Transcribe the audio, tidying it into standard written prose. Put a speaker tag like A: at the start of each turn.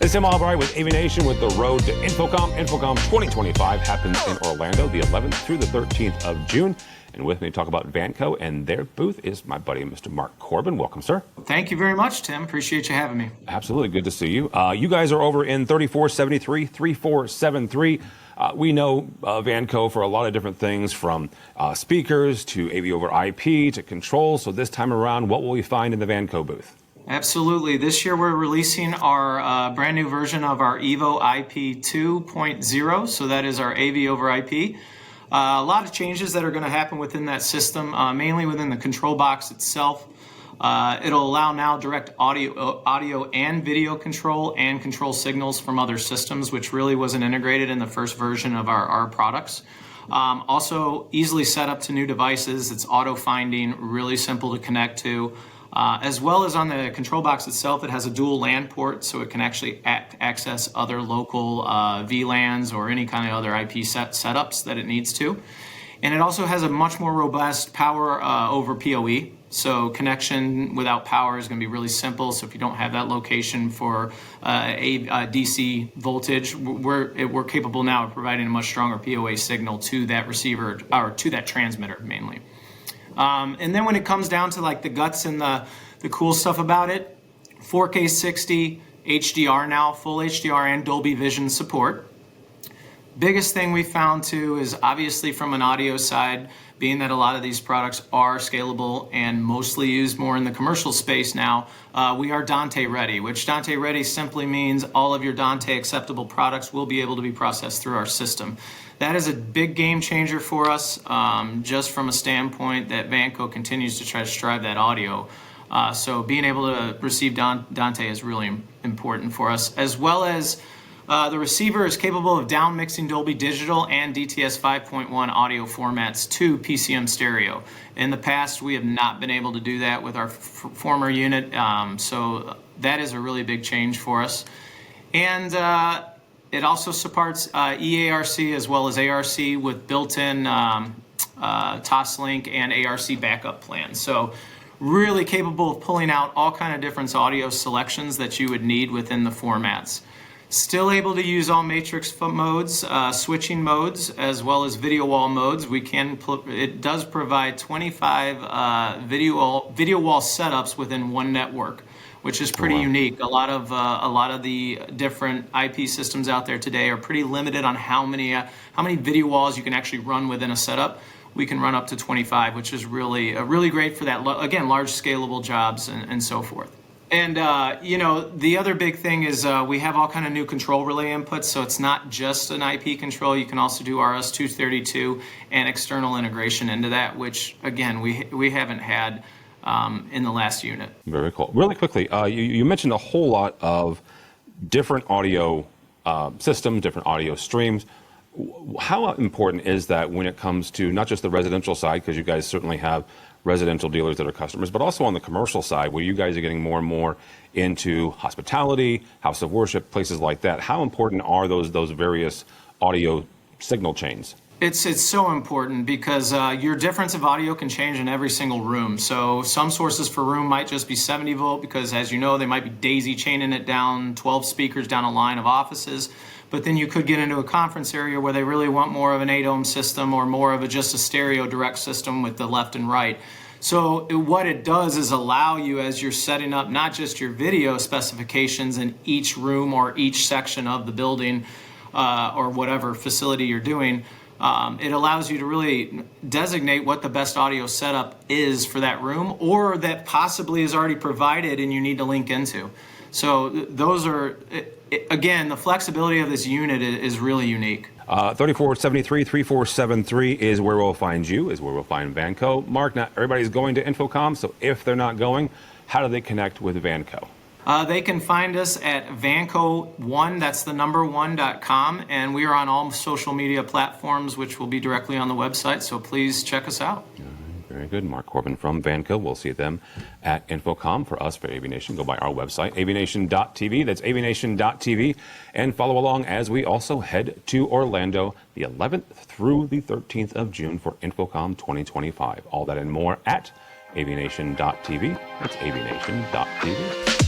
A: It's Tim Albright with AVNation with the road to InfoComm. InfoComm 2025 happens in Orlando the 11th through the 13th of June. And with me to talk about Vanco and their booth is my buddy, Mr. Mark Corbin. Welcome, sir.
B: Thank you very much, Tim. Appreciate you having me.
A: Absolutely. Good to see you. You guys are over in 3473, 3473. We know Vanco for a lot of different things, from speakers to AV-over-IP to controls. So this time around, what will we find in the Vanco booth?
B: Absolutely. This year we're releasing our brand new version of our EVO-IP 2.0. So that is our AV-over-IP. A lot of changes that are going to happen within that system, mainly within the control box itself. It'll allow now direct audio and video control and control signals from other systems, which really wasn't integrated in the first version of our products. Also easily set up to new devices. It's auto finding, really simple to connect to. As well as on the control box itself, it has a dual LAN port, so it can actually access other local VLANs or any kind of other IP setups that it needs to. And it also has a much more robust power over PoE. So connection without power is going to be really simple. So if you don't have that location for a DC voltage, we're capable now of providing a much stronger PoE signal to that receiver, or to that transmitter mainly. And then when it comes down to like the guts and the cool stuff about it, 4K 60, HDR now, full HDR and Dolby Vision support. Biggest thing we found too is obviously from an audio side, being that a lot of these products are scalable and mostly used more in the commercial space now, we are Dante ready, which Dante ready simply means all of your Dante acceptable products will be able to be processed through our system. That is a big game changer for us, just from a standpoint that Vanco continues to try to strive that audio. So being able to receive Dante is really important for us, as well as the receiver is capable of down mixing Dolby Digital and DTS 5.1 audio formats to PCM stereo. In the past, we have not been able to do that with our former unit, so that is a really big change for us. And it also supports EARC as well as ARC with built-in Toslink and ARC backup plans. So really capable of pulling out all kind of different audio selections that you would need within the formats. Still able to use all matrix modes, switching modes, as well as video wall modes. It does provide 25 video wall setups within one network, which is pretty unique. A lot of the different IP systems out there today are pretty limited on how many video walls you can actually run within a setup. We can run up to 25, which is really great for that, again, large scalable jobs and so forth. And the other big thing is we have all kind of new control relay inputs, so it's not just an IP control. You can also do RS-232 and external integration into that, which again we haven't had in the last unit.
A: Very cool. Really quickly, you mentioned a whole lot of different audio systems, different audio streams. How important is that when it comes to not just the residential side, because you guys certainly have residential dealers that are customers, but also on the commercial side, where you guys are getting more and more into hospitality, house of worship, places like that? How important are those various audio signal chains?
B: It's so important because your difference of audio can change in every single room. So some sources for room might just be 70 volt because, as you know, they might be daisy chaining it down 12 speakers down a line of offices. But then you could get into a conference area where they really want more of an 8-ohm system or more of just a stereo direct system with the left and right. So what it does is allow you, as you're setting up not just your video specifications in each room or each section of the building or whatever facility you're doing, it allows you to really designate what the best audio setup is for that room, or that possibly is already provided and you need to link into. So those are, again, the flexibility of this unit is really unique.
A: 3473, 3473 is where we'll find you, is where we'll find Vanco. Mark, not everybody's going to InfoComm, so if they're not going, how do they connect with Vanco?
B: They can find us at Vanco1, that's the number 1.com, and we are on all social media platforms, which will be directly on the website, so please check us out.
A: Very good. Mark Corbin from Vanco. We'll see them at InfoComm. For us, for AVNation, go by our website, avnation.tv. That's avnation.tv. And follow along as we also head to Orlando the 11th through the 13th of June for InfoComm 2025. All that and more at avnation.tv. That's avnation.tv.